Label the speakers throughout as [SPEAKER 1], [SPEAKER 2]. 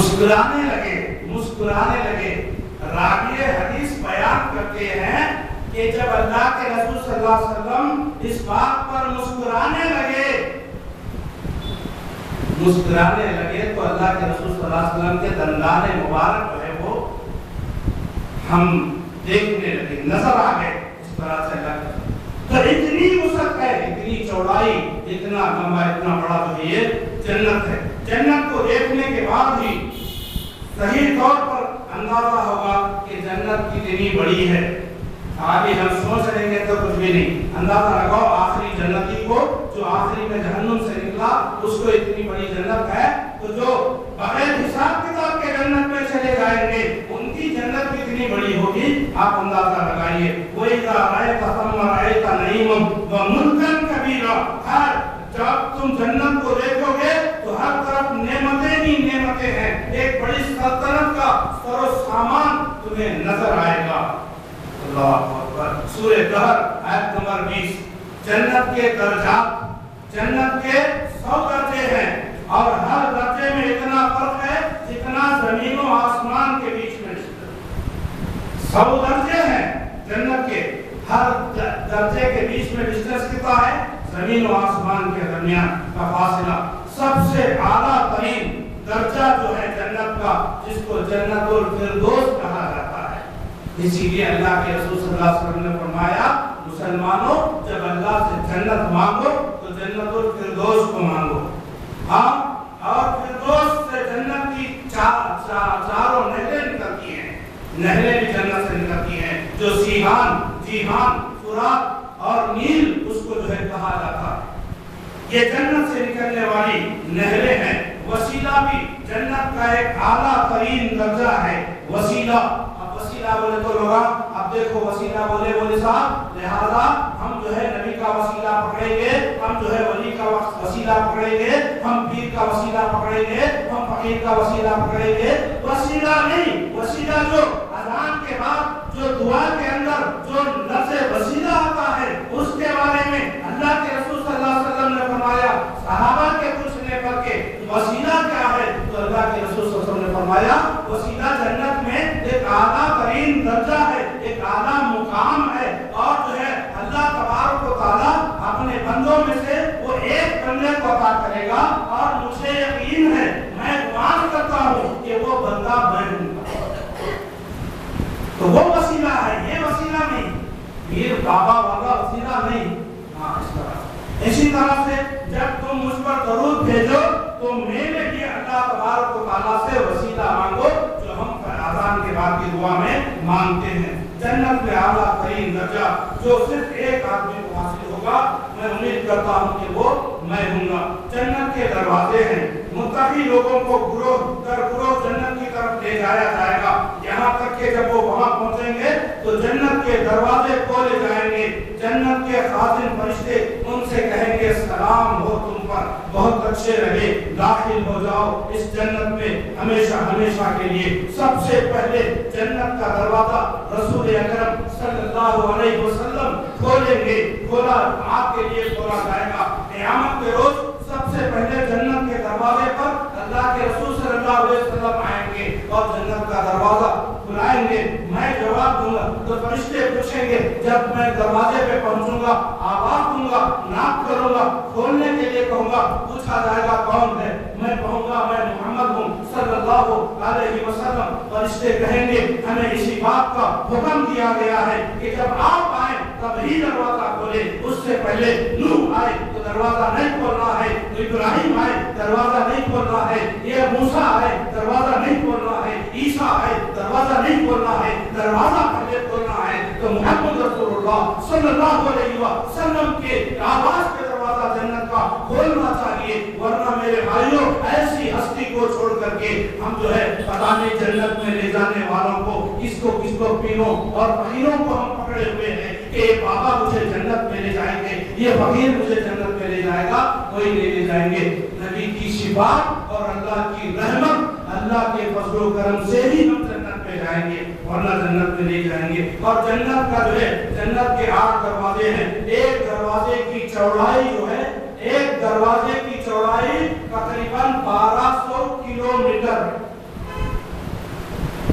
[SPEAKER 1] مسکرانے لگے. راوی حدیث بیان کرتے ہیں کہ جب اللہ کے رسول صلی اللہ علیہ وسلم اس بات پر مسکرانے لگے تو اللہ کے رسول صلی اللہ علیہ وسلم کے دندان مبارک جو ہے وہ ہم دیکھنے لگے, نظر آ گئے. اس طرح سے اللہ کے تو اتنی وسعت ہے, اتنی چوڑائی, اتنا لمبا, اتنا بڑا جو یہ جنت ہے. جنت کو دیکھنے کے بعد ہی صحیح طور پر اندازہ ہوگا کہ جنت کتنی بڑی ہے. ابھی ہم سوچ رہے ہیں تو کچھ بھی نہیں. اندازہ لگاؤ آخری جنتی کو جو آخری میں جہنم سے نکلا, اس کو اتنی بڑی جنت ہے, تو جو بغیر حساب کتاب کے جنت میں چلے جائیں گے ان کی جنت کتنی بڑی ہوگی آپ اندازہ لگائیے. وَإِذَا رَأَيْتَ ثَمَّ رَأَيْتَ نَعِيمًا وَمُلْكًا كَبِيرًا. جب تم جنت کو دیکھو گے تو ہر طرف نعمتیں ہی نعمتیں ہیں. ایک بڑی سلطنت کا سر و سامان تمہیں نظر آئے گا. اللہ اکبر. سورہ دہر آیت نمبر 20. جنت کے درجات, جنت کے 100 درجے ہیں اور ہر درجے میں اتنا فرق ہے جتنا زمین و آسمان کے بیچ میں. 100 درجے ہیں جنت کے, ہر درجے کے بیچ میں ڈسٹنس کتنا ہے؟ زمین و آسمان کے درمیان کا فاصلہ. سب سے اعلیٰ ترین درجہ جو ہے جنت کا, جس کو جنت الفردوس کہا جاتا ہے. اسی لیے اللہ کے رسول صلی اللہ علیہ وسلم نے فرمایا مسلمانوں جب اللہ سے جنت مانگو تو جنت الفردوس کو مانگو. ہاں, اور فردوس سے جنت کی چاروں نہریں نکلتی ہیں. نہریں بھی جنت سے نکلتی ہیں جو سیحان, جیحان, فرات اور نیل اس کو جو ہے کہا جاتا ہے. یہ جنت سے نکلنے والی نہریں ہیں. وسیلہ بھی جنت کا ایک اعلیٰ ترین درجہ ہے. وسیلہ, اب وسیلہ بولے تو لوگا اب دیکھو وسیلہ بولے صاحب, لہذا ہم جو ہے نبی کا وسیلہ پکڑیں گے, ہم جو ہے ولی کا وسیلہ پکڑیں گے, ہم پیر کا وسیلہ پکڑیں گے, ہم فقیر کا وسیلہ پکڑیں گے. وسیلہ نہیں, وسیلہ جو اذان کے بعد جو دعا کے اندر جو لفظ وسیلہ آتا ہے اس کے بارے میں اللہ کے رسول صلی اللہ علیہ وسلم نے فرمایا. صحابہ کے پوچھنے پر کہ وسیلہ کیا ہے تو اللہ کے رسول صلی اللہ علیہ وسلم نے فرمایا وسیلہ جنت میں ایک اعلیٰ ترین درجہ ہے, ایک اعلیٰ مقام ہے, اور جو ہے اللہ تبارک و تعالیٰ اپنے بندوں میں سے وہ ایک بندے کو عطا کرے گا, اور مجھے یقین ہے, میں گمان کرتا ہوں کہ وہ بندہ میں ہوں. تو وہ وسیلہ ہے, یہ وسیلہ نہیں, پیر بابا والا وسیلہ نہیں. ہاں اس طرح. اسی طرح سے جب تم مجھ پر درود بھیجو تو میرے بھی اللہ تبارک و تعالیٰ سے وسیلہ مانگو جو ہم اذان کے بعد کی دعا میں مانگتے ہیں. جنت میں اعلیٰ ترین درجہ جو صرف ایک آدمی کو حاصل ہوگا, میں امید کرتا ہوں کہ وہ میں ہوں گا. جنت کے دروازے ہیں, متقی لوگوں کو گروہ در گروہ جنت کی طرف لے جایا جائے گا, یہاں تک کہ جب وہ وہاں پہنچیں گے تو جنت کے دروازے کھولے جائیں گے. جنت کے خازن فرشتے ان سے کہیں گے سلام ہو تم پر, بہت اچھے رہے, داخل ہو جاؤ اس جنت میں ہمیشہ ہمیشہ کے لیے. سب سے پہلے جنت کا دروازہ رسول اکرم صلی اللہ علیہ وسلم کھولیں گے, کھولا آپ کے لیے کھولا جائے گا. قیامت کے روز سب سے پہلے جنت کے دروازے پر اللہ کے رسول صلی اللہ علیہ وسلم آئیں گے اور جنت کا دروازہ کھلائیں گے. میں جواب دوں گا تو فرشتے پوچھیں گے, جب میں دروازے پہ پہنچوں گا آواز دوں گا, ناک کروں گا, کھولنے کے لیے کہوں گا, پوچھا جائے گا کون ہے, میں کہوں گا میں محمد ہوں صلی اللہ علیہ وسلم. فرشتے کہیں گے ہمیں اسی بات کا حکم دیا گیا ہے کہ جب آپ آئیں تب ہی دروازہ کھولے, اس سے پہلے نوح آئے تو دروازہ نہیں کھولنا ہے, ابراہیم آئے دروازہ نہیں کھولنا ہے, یہ موسیٰ آئے دروازہ نہیں کھولنا ہے, عیسیٰ آئے دروازہ نہیں کھولنا ہے. دروازہ پہلے کھولنا ہے تو محمد رسول اللہ صلی اللہ علیہ وسلم کے آواز پہ دروازہ جنت کا کھولنا چاہیے. ورنہ میرے بھائیوں ایسی ہستی کو چھوڑ کر کے ہم جو ہے پتہ نہیں جنت میں لے جانے والوں کو کس کو پیروں اور فقیروں کو ہم پکڑے ہوئے ہیں کہ یہ بابا مجھے جنت میں لے جائیں گے, یہ فقیر مجھے جنت میں لے جائے گا, کوئی نہیں لے جائیں گے. نبی کی شفاعت اور اللہ کی رحمت, اللہ کے فضل و کرم سے ہی ہم جنت میں جائیں گے, ورنہ جنت میں نہیں جائیں گے. اور جنت کا جو ہے جنت کے 8 دروازے ہیں. ایک دروازے کی چوڑائی جو ہے, ایک دروازے کی چوڑائی تقریباً 1200 کلومیٹر,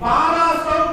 [SPEAKER 1] 1200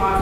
[SPEAKER 1] 5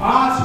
[SPEAKER 1] 5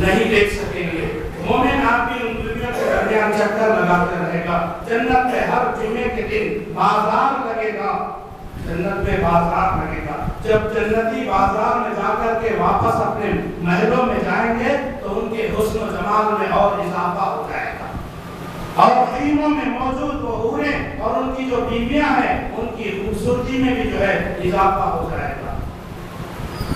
[SPEAKER 1] نہیں دیکھ سکیں گے۔ مومن آپ کی انگلیوں کے درمیان چکر لگاتے رہے گا۔ جنت میں ہر جمعے کے دن بازار لگے گا، جنت میں بازار لگے گا۔ جب جنتی بازار میں جا کر کے واپس اپنے محلوں میں جائیں گے تو ان کے حسن و جمال میں اور اضافہ ہو جائے گا، اور خیموں میں موجود وہ حوریں اور ان کی جو بیویاں ہیں ان کی خوبصورتی میں بھی جو ہے اضافہ ہو جائے گا۔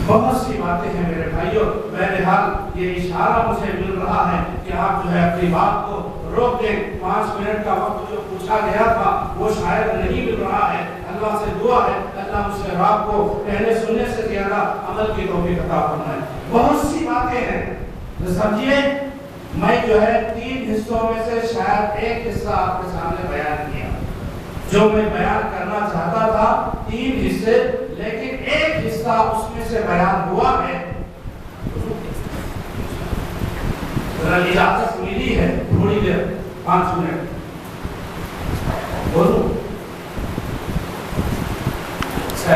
[SPEAKER 1] بہت سی باتیں ہیں میرے بھائیوں، بہرحال یہ اشارہ مجھے مل رہا ہے کہ آپ جو ہے اپنی بات کو روک دیں۔ 5 منٹ کا وقت جو پوچھا گیا تھا وہ شاید نہیں مل رہا ہے۔ اللہ سے دعا ہے اللہ مجھ سے آپ کو کہنے سننے سے زیادہ عمل کی توفیق عطا فرمائے۔ بہت سی باتیں ہیں، سمجھیے میں جو ہے 3 حصوں میں سے شاید ایک حصہ آپ کے سامنے بیان کیا۔ جو میں بیان کرنا چاہتا تھا 3 حصے، لیکن ایک حصہ اس میں سے بیان ہوا ہے۔ ذرا اجازت ملی ہے تھوڑی دیر 5 منٹ بولو۔